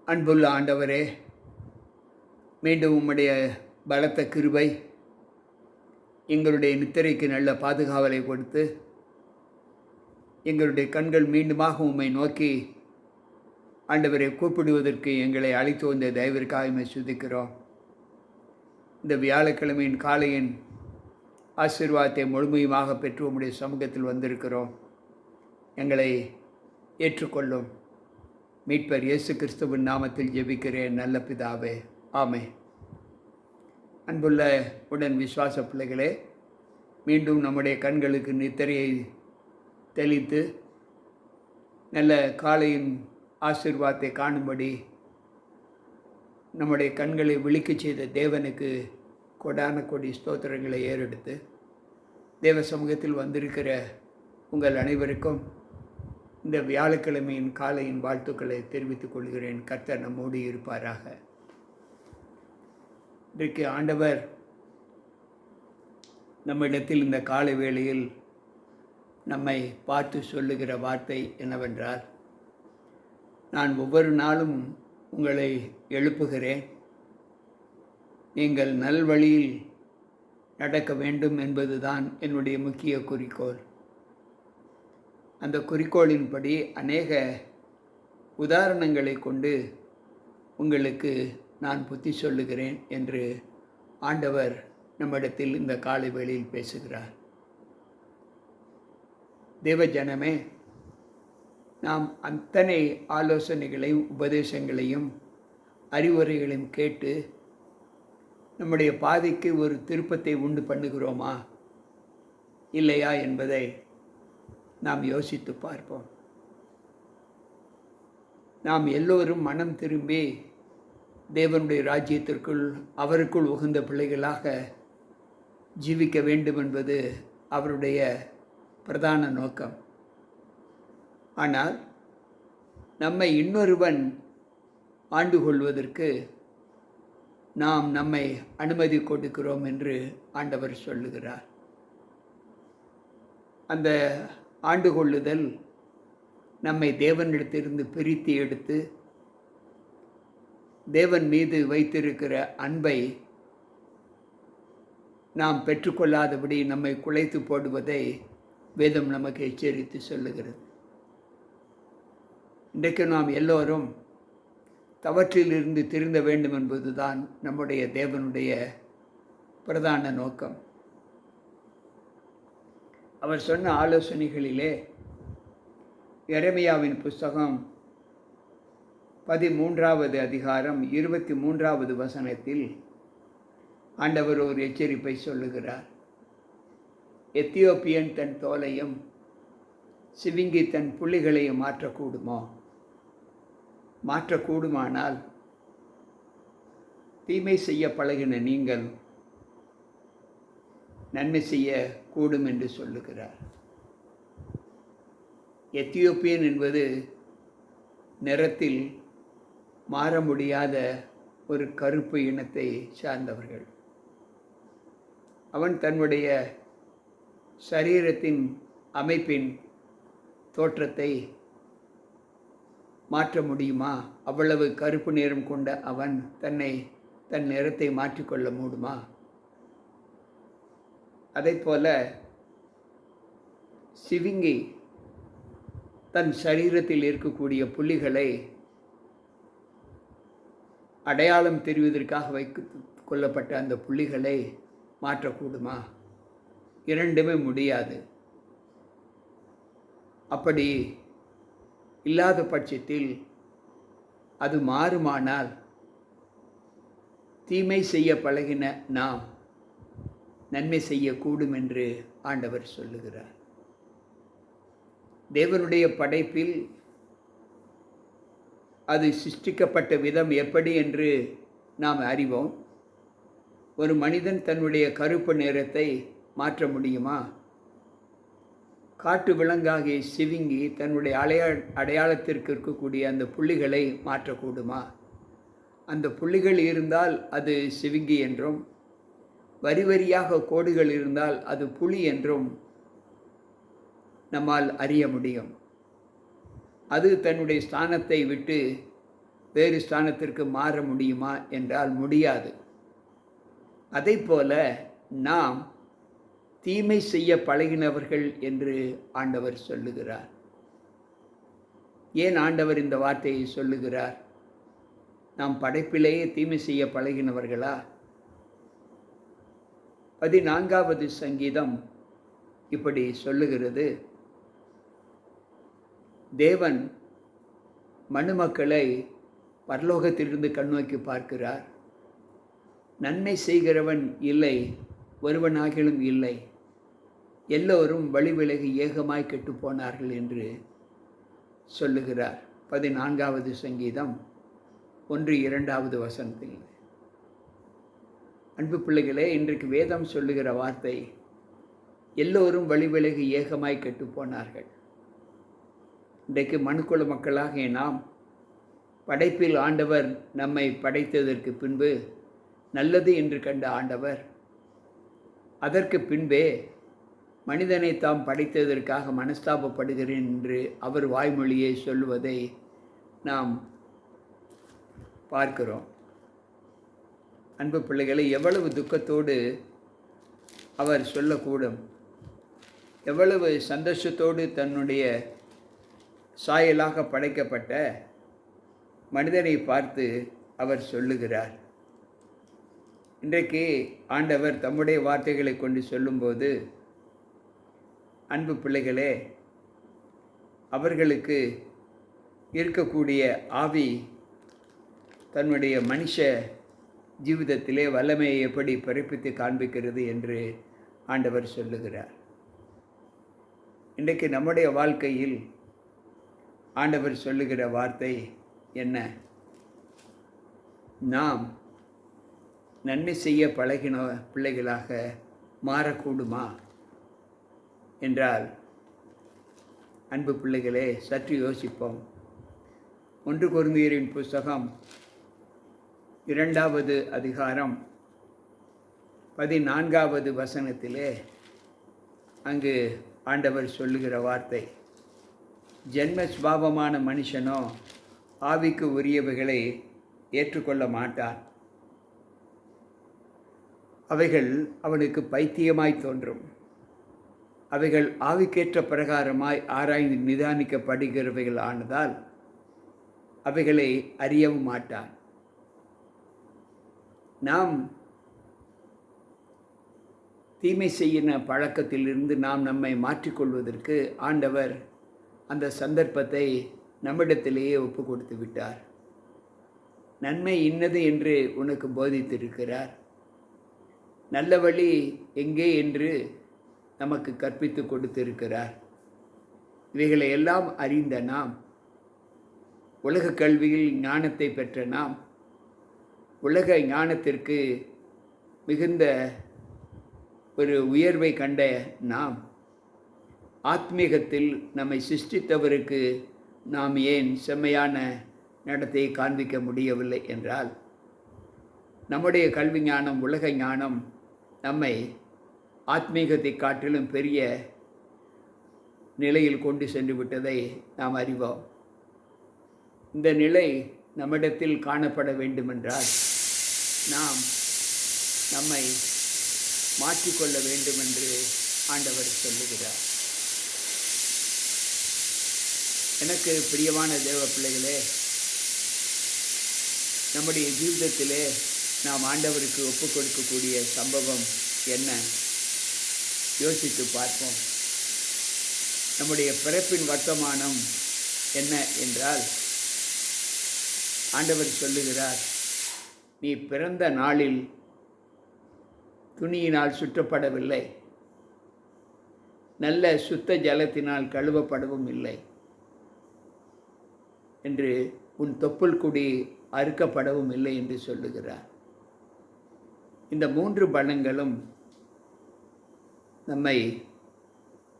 அன்புள்ள ஆண்டவரே, மீண்டும் உம்முடைய பலத்த கிருபை எங்களுடைய நித்திரைக்கு நல்ல பாதுகாவலை கொடுத்து எங்களுடைய கண்கள் மீண்டுமாக உம்மை நோக்கி ஆண்டவரை கூப்பிடுவதற்கு எங்களை அழைத்து வந்த தயவிற்காக சுதிக்கிறோம். இந்த வியாழக்கிழமையின் காலையின் ஆசீர்வாதத்தை முழுமையுமாக பெற்று உம்முடைய சமூகத்தில் வந்திருக்கிறோம். எங்களை ஏற்றுக்கொள்ளும். மீட்பர் இயேசு கிறிஸ்துவின் நாமத்தில் ஜெபிக்கிறேன் நல்ல பிதாவே, ஆமென். அன்புள்ள உடன் விசுவாச பிள்ளைகளே, மீண்டும் நம்முடைய கண்களுக்கு நித்திரையை தெளித்து நல்ல காலையின் ஆசீர்வாதத்தை காணும்படி நம்முடைய கண்களை விழிக்கச் செய்த தேவனுக்கு கொடான கொடி ஸ்தோத்திரங்களை ஏறெடுத்து தேவ சமூகத்தில் வந்திருக்கிற உங்கள் அனைவருக்கும் இந்த வியாழக்கிழமையின் காலையின் வாழ்த்துக்களை தெரிவித்துக் கொள்கிறேன். கர்த்தர் நம்மோடு இருப்பாராக. இன்றைக்கு ஆண்டவர் நம்மிடத்தில் இந்த காலை வேளையில் நம்மை பார்த்து சொல்லுகிற வார்த்தை என்னவென்றால், நான் ஒவ்வொரு நாளும் உங்களை எழுப்புகிறேன், நீங்கள் நல்வழியில் நடக்க வேண்டும் என்பதுதான் என்னுடைய முக்கிய குறிக்கோள். அந்த குறிக்கோளின்படி அநேக உதாரணங்களை கொண்டு உங்களுக்கு நான் புத்தி சொல்லுகிறேன் என்று ஆண்டவர் நம்மிடத்தில் இந்த காலை வேளையில் பேசுகிறார். தேவஜனமே, நாம் அத்தனை ஆலோசனைகளையும் உபதேசங்களையும் அறிவுரைகளையும் கேட்டு நம்முடைய பாதைக்கு ஒரு திருப்பத்தை உண்டு பண்ணுகிறோமா இல்லையா என்பதை நாம் யோசித்து பார்ப்போம். நாம் எல்லோரும் மனம் திரும்பி தேவனுடைய ராஜ்யத்திற்குள் அவருக்குள் உகந்த பிள்ளைகளாக ஜீவிக்க வேண்டும் என்பது அவருடைய பிரதான நோக்கம். ஆனால் நம்மை இன்னொருவன் ஆண்டு கொள்வதற்கு நாம் நம்மை அனுமதி கொடுக்கிறோம் என்று ஆண்டவர் சொல்லுகிறார். அந்த ஆண்டு கொள்ளுதல் நம்மை தேவனிடத்திலிருந்து பிரித்து எடுத்து தேவன் மீது வைத்திருக்கிற அன்பை நாம் பெற்றுக்கொள்ளாதபடி நம்மை குலைத்து போடுவதை வேதம் நமக்கு எச்சரித்து சொல்லுகிறது. இன்றைக்கு நாம் எல்லோரும் தவற்றிலிருந்து திருந்த வேண்டும் என்பதுதான் நம்முடைய தேவனுடைய பிரதான நோக்கம். அவர் சொன்ன ஆலோசனைகளிலே எரேமியாவின் புஸ்தகம் 13வது அதிகாரம் 23வது வசனத்தில் ஆண்டவர் ஒரு எச்சரிப்பை சொல்லுகிறார். எத்தியோப்பியன் தன் தோலையும் சிவிங்கி தன் புள்ளிகளையும் மாற்றக்கூடுமோ? மாற்றக்கூடுமானால் தீமை செய்ய பழகின நீங்கள் நன்மை செய்ய கூடும் என்று சொல்லுகிறார். எத்தியோப்பியன் என்பது நிறத்தில் மாற முடியாத ஒரு கருப்பு இனத்தை சார்ந்தவர்கள். அவன் தன்னுடைய சரீரத்தின் அமைப்பின் தோற்றத்தை மாற்ற முடியுமா? அவ்வளவு கருப்பு நிறம் கொண்ட அவன் தன் நிறத்தை மாற்றிக்கொள்ள முடியுமா? அதைப்போல சிவிங்கி தன் சரீரத்தில் இருக்கக்கூடிய புள்ளிகளை அடையாளம் தெரிவதற்காக கொள்ளப்பட்ட அந்த புள்ளிகளை மாற்றக்கூடுமா? இரண்டுமே முடியாது. அப்படி இல்லாத பட்சத்தில் அது மாறுமானால் தீமை செய்ய பழகின நாம் நன்மை செய்யக்கூடும் என்று ஆண்டவர் சொல்லுகிறார். தேவனுடைய படைப்பில் அது சிருஷ்டிக்கப்பட்ட விதம் எப்படி என்று நாம் அறிவோம். ஒரு மனிதன் தன்னுடைய கருப்பு நிறத்தை மாற்ற முடியுமா? காட்டு விலங்காகிய சிவிங்கி தன்னுடைய அடையாளத்திற்கு இருக்கக்கூடிய அந்த புள்ளிகளை மாற்றக்கூடுமா? அந்த புள்ளிகள் இருந்தால் அது சிவிங்கி என்றும், வரி வரியாக கோடுகள் இருந்தால் அது புலி என்றும் நம்மால் அறிய முடியும். அது தன்னுடைய ஸ்தானத்தை விட்டு வேறு ஸ்தானத்திற்கு மாற முடியுமா என்றால் முடியாது. அதைப்போல நாம் தீமை செய்ய பழகினவர்கள் என்று ஆண்டவர் சொல்லுகிறார். ஏன் ஆண்டவர் இந்த வார்த்தையை சொல்லுகிறார்? நாம் படைப்பிலேயே தீமை செய்ய பழகினவர்களா? 14வது சங்கீதம் இப்படி சொல்லுகிறது, தேவன் மனுமக்களை பரலோகத்திலிருந்து கண்ணோக்கி பார்க்கிறார். நன்மை செய்கிறவன் இல்லை, ஒருவனாகிலும் இல்லை, எல்லோரும் வழி விலகி ஏகமாய் கெட்டுப்போனார்கள் என்று சொல்லுகிறார். 14வது சங்கீதம் 1-2 வசனத்தில். அன்பு பிள்ளைகளே, இன்றைக்கு வேதம் சொல்லுகிற வார்த்தை, எல்லோரும் வழி விலகி ஏகமாய் கெட்டுப்போனார்கள். இன்றைக்கு மனுக்குல மக்களாகிய நாம் படைப்பில் ஆண்டவர் நம்மை படைத்ததற்கு பின்பு நல்லது என்று கண்ட ஆண்டவர் அதற்கு பின்பே மனிதனை தாம் படைத்ததற்காக மனஸ்தாபப்படுகிறேன் என்று அவர் வாய்மொழியை சொல்லுவதை நாம் பார்க்கிறோம். அன்பு பிள்ளைகளை, எவ்வளவு துக்கத்தோடு அவர் சொல்லக்கூடும், எவ்வளவு சந்தோஷத்தோடு தன்னுடைய சாயலாக படைக்கப்பட்ட மனிதனை பார்த்து அவர் சொல்லுகிறார். இன்றைக்கு ஆண்டவர் தம்முடைய வார்த்தைகளை கொண்டு சொல்லும்போது, அன்பு பிள்ளைகளே, அவர்களுக்கு இருக்கக்கூடிய ஆவி தன்னுடைய மனுஷ ஜீவிதத்திலே வல்லமையை எப்படி பிறப்பித்து காண்பிக்கிறது என்று ஆண்டவர் சொல்லுகிறார். இன்றைக்கு நம்முடைய வாழ்க்கையில் ஆண்டவர் சொல்லுகிற வார்த்தை என்ன? நாம் நன்மை செய்ய பழகின பிள்ளைகளாக மாறக்கூடுமா என்றால், அன்பு பிள்ளைகளே, சற்று யோசிப்போம். 1 கொரிந்தியரின் புஸ்தகம் 2வது அதிகாரம் 14வது வசனத்திலே அங்கு ஆண்டவர் சொல்லுகிற வார்த்தை, ஜென்ம சுபாவமான மனுஷனோ ஆவிக்கு உரியவைகளை ஏற்றுக்கொள்ள மாட்டான், அவைகள் அவனுக்கு பைத்தியமாய் தோன்றும், அவைகள் ஆவிக்கேற்ற பிரகாரமாய் ஆராய்ந்து நிதானிக்கப்படுகிறவைகள் ஆனதால் அவைகளை அறியவும் மாட்டான். நாம் தீமை செய்யின பழக்கத்திலிருந்து நாம் நம்மை மாற்றிக்கொள்வதற்கு ஆண்டவர் அந்த சந்தர்ப்பத்தை நம்மிடத்திலேயே ஒப்பு கொடுத்து விட்டார். நன்மை இன்னது என்று உனக்கு போதித்திருக்கிறார். நல்ல வழி எங்கே என்று நமக்கு கற்பித்து கொடுத்திருக்கிறார். இவைகளை எல்லாம் அறிந்த நாம், உலக கல்வியில் ஞானத்தை பெற்ற நாம், உலக ஞானத்திற்கு மிகுந்த ஒரு உயர்வை கண்ட நாம், ஆத்மீகத்தில் நம்மை சிருஷ்டித்தவருக்கு நாம் ஏன் செம்மையான நடத்தையை காண்பிக்க முடியவில்லை என்றால், நம்முடைய கல்வி ஞானம், உலக ஞானம் நம்மை ஆத்மீகத்தை காட்டிலும் பெரிய நிலையில் கொண்டு சென்று விட்டதை நாம் அறிவோம். இந்த நிலை நம்மிடத்தில் காணப்பட வேண்டுமென்றால் நாம் நம்மை மாற்றிக்கொள்ள வேண்டும் என்று ஆண்டவர் சொல்லுகிறார். எனக்கு பிரியமான தேவ பிள்ளைகளே, நம்முடைய ஜீவிதத்திலே நாம் ஆண்டவருக்கு ஒப்பு கொடுக்கக்கூடிய சம்பவம் என்ன? யோசித்து பார்ப்போம். நம்முடைய பிறப்பின் வர்த்தமானம் என்ன என்றால், ஆண்டவர் சொல்லுகிறார், நீ பிறந்த நாளில் துணியினால் சுற்றப்படவில்லை, நல்ல சுத்த ஜலத்தினால் கழுவப்படவும் இல்லை என்று, உன் தொப்புள் குடி அறுக்கப்படவும் இல்லை என்று சொல்லுகிறார். இந்த 3 பலன்களும் நம்மை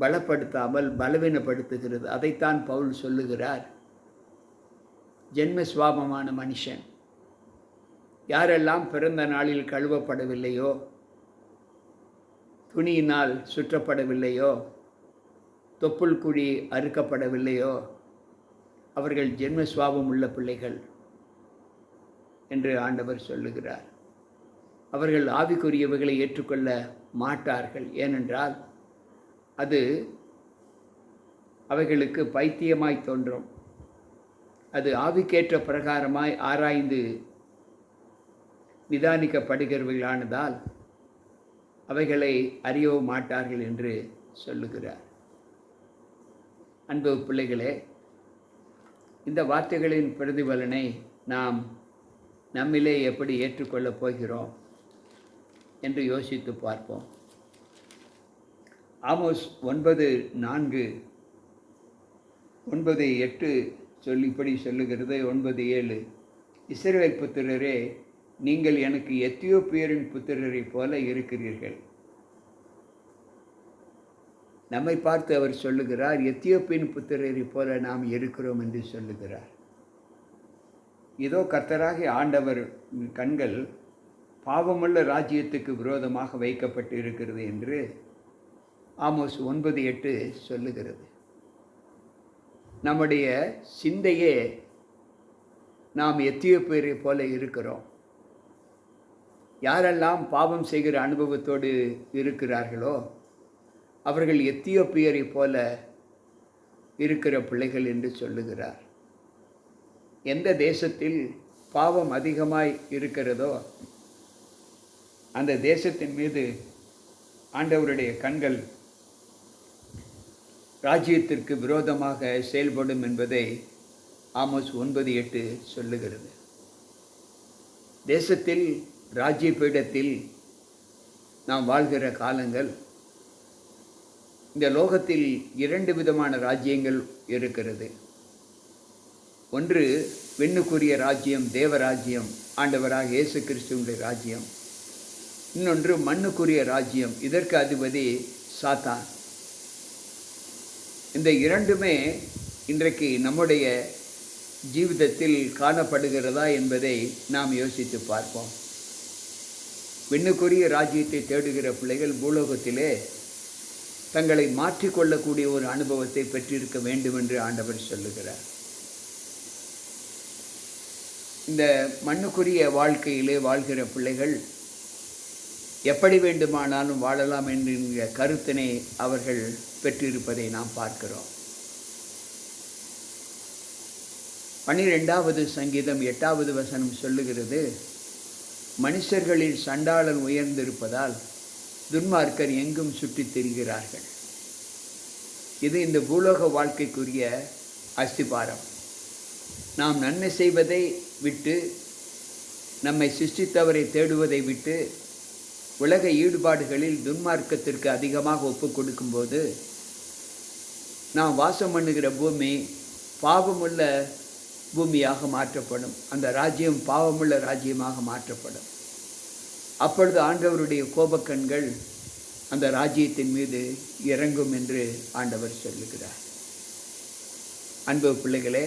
பலப்படுத்தாமல் பலவீனப்படுத்துகிறது. அதைத்தான் பவுல் சொல்லுகிறார். ஜென்ம சுவாபமான மனுஷன், யாரெல்லாம் பிறந்த நாளில் கழுவப்படவில்லையோ, துணியினால் சுற்றப்படவில்லையோ, தொப்புள் குழி அறுக்கப்படவில்லையோ, அவர்கள் ஜென்ம சுவாபம் உள்ள பிள்ளைகள். என்று ஆண்டவர் சொல்லுகிறார். அவர்கள் ஆவிக்குரியவைகளை ஏற்றுக்கொள்ள மாட்டார்கள். ஏனென்றால் அது அவைகளுக்கு பைத்தியமாய் தோன்றும். அது ஆவிக்கேற்ற பிரகாரமாய் ஆராய்ந்து நிதானிக்கப்படுகிறவைகளானதால் அவைகளை அறியவும் மாட்டார்கள் என்று சொல்லுகிறார். அன்பு பிள்ளைகளே, இந்த வார்த்தைகளின் பிரதிபலனை நாம் நம்மிலே எப்படி ஏற்றுக்கொள்ளப் போகிறோம் என்று யோசித்து பார்ப்போம். ஆமோஸ் 9:4, 9:8 இப்படி சொல்லுகிறது. 9:7, இஸ்ரவேல் புத்திரரே, நீங்கள் எனக்கு எத்தியோப்பியரின் புத்திரரை போல இருக்கிறீர்கள். நம்மை பார்த்து அவர் சொல்லுகிறார், எத்தியோப்பியன் புத்திரரை போல நாம் இருக்கிறோம் என்று சொல்லுகிறார். இதோ கர்த்தராகிய ஆண்டவர் கண்கள் பாவமுள்ள ராஜ்யத்துக்கு விரோதமாக வைக்கப்பட்டு இருக்கிறது என்று ஆமோஸ் 9:8 சொல்லுகிறது. நம்முடைய சிந்தையே நாம் எத்தியோப்பியரை போல இருக்கிறோம். யாரெல்லாம் பாவம் செய்கிற அனுபவத்தோடு இருக்கிறார்களோ அவர்கள் எத்தியோப்பியரை போல இருக்கிற பிள்ளைகள் என்று சொல்லுகிறார். எந்த தேசத்தில் பாவம் அதிகமாய் இருக்கிறதோ அந்த தேசத்தின் மீது ஆண்டவருடைய கண்கள் ராஜ்யத்திற்கு விரோதமாக செயல்படும் என்பதை ஆமோஸ் 9:8 சொல்லுகிறது. தேசத்தில் ராஜ்ய பீடத்தில் நாம் வாழ்கிற காலங்கள், இந்த லோகத்தில் 2 விதமான ராஜ்யங்கள் இருக்கிறது. ஒன்று விண்ணுக்குரிய ராஜ்யம், தேவராஜ்யம், ஆண்டவராக இயேசு கிறிஸ்துவினுடைய ராஜ்யம். இன்னொன்று மண்ணுக்குரிய ராஜ்யம், இதற்கு அதிபதி சாத்தான். இந்த இரண்டுமே இன்றைக்கு நம்முடைய ஜீவிதத்தில் காணப்படுகிறதா என்பதை நாம் யோசித்து பார்ப்போம். விண்ணுக்குரிய ராஜ்யத்தை தேடுகிற பிள்ளைகள் பூலோகத்திலே தங்களை மாற்றிக்கொள்ளக்கூடிய ஒரு அனுபவத்தை பெற்றிருக்க வேண்டும் என்று ஆண்டவர் சொல்லுகிறார். இந்த மண்ணுக்குரிய வாழ்க்கையிலே வாழ்கிற பிள்ளைகள் எப்படி வேண்டுமானாலும் வாழலாம் என்கிற கருத்தினை அவர்கள் பெற்றிருப்பதை நாம் பார்க்கிறோம். 12வது சங்கீதம் 8வது வசனம் சொல்லுகிறது, மனுஷர்களில் சண்டாளன் உயர்ந்திருப்பதால் துன்மார்க்கர் எங்கும் சுற்றித் திரிகிறார்கள். இது இந்த பூலோக வாழ்க்கைக்குரிய அஸ்திபாரம். நாம் நன்மை செய்வதை விட்டு, நம்மை சிருஷ்டித்தவரை தேடுவதை விட்டு, உலக ஈடுபாடுகளில் துன்மார்க்கத்திற்கு அதிகமாக ஒப்பு கொடுக்கும்போது நாம் வாசம் பண்ணுகிற பூமி பாவமுள்ள பூமியாக மாற்றப்படும். அந்த ராஜ்யம் பாவமுள்ள ராஜ்யமாக மாற்றப்படும். அப்பொழுது ஆண்டவருடைய கோபக்கண்கள் அந்த ராஜ்யத்தின் மீது இறங்கும் என்று ஆண்டவர் சொல்லுகிறார். அன்பு பிள்ளைகளே,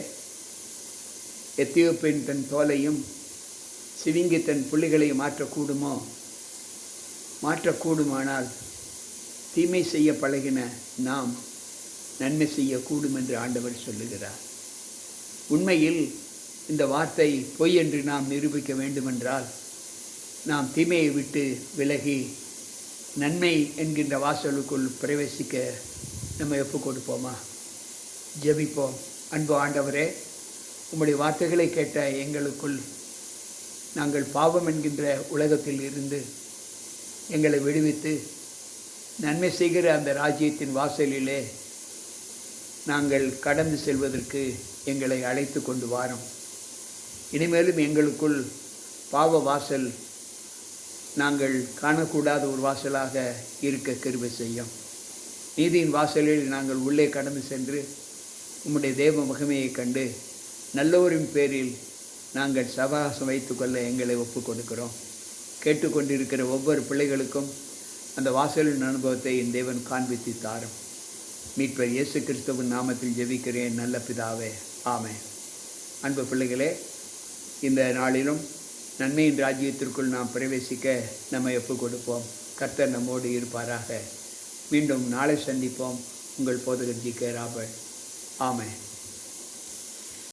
எத்தியோப்பியன் தன் தோலையும் சிவிங்கி தன் புள்ளிகளையும் மாற்றக்கூடுமோ? மாற்றக்கூடுமானால் தீமை செய்ய பழகின நாம் நன்மை செய்யக்கூடும் என்று ஆண்டவர் சொல்லுகிறார். உண்மையில் இந்த வார்த்தை பொய் என்று நாம் நிரூபிக்க வேண்டுமென்றால் நாம் தீமையை விட்டு விலகி நன்மை என்கின்ற வாசலுக்குள் பிரவேசிக்க நம்ம ஒப்புக் கொடுப்போமா? ஜெபிப்போம். அன்பு ஆண்டவரே, உம்முடைய வார்த்தைகளை கேட்ட எங்களுக்குள் நாங்கள் பாவம் என்கின்ற உலகத்தில் இருந்து எங்களை விடுவித்து நன்மை செய்கிற அந்த ராஜ்யத்தின் வாசலிலே நாங்கள் கடந்து செல்வதற்கு எங்களை அழைத்து கொண்டு வாரோம். இனிமேலும் எங்களுக்குள் பாவ வாசல் நாங்கள் காணக்கூடாத ஒரு வாசலாக இருக்க கிருபை செய்யும். நீதியின் வாசலில் நாங்கள் உள்ளே கடந்து சென்று உம்முடைய தேவ மகிமையை கண்டு நல்லோரின் பேரில் நாங்கள் சவாசம் வைத்துக்கொள்ள எங்களை ஒப்புக் கொடுக்கிறோம். கேட்டுக்கொண்டிருக்கிற ஒவ்வொரு பிள்ளைகளுக்கும் அந்த வாசலின் அனுபவத்தை என் தேவன் காண்பித்து தாரும். மீட்பர் இயேசு கிறிஸ்துவின் நாமத்தில் ஜெபிக்கிறேன் நல்ல பிதாவே, ஆமென். அன்பு பிள்ளைகளே, இந்த நாளிலும் நன்மையின் ராஜ்யத்திற்குள் நாம் பிரவேசிக்க நம்மை ஒப்புக் கொடுப்போம். கர்த்தர் நம்மோடு இருப்பாராக. மீண்டும் நாளை சந்திப்போம். உங்கள் போதகர் ஜி.கே. ராபர்ட். ஆமென்.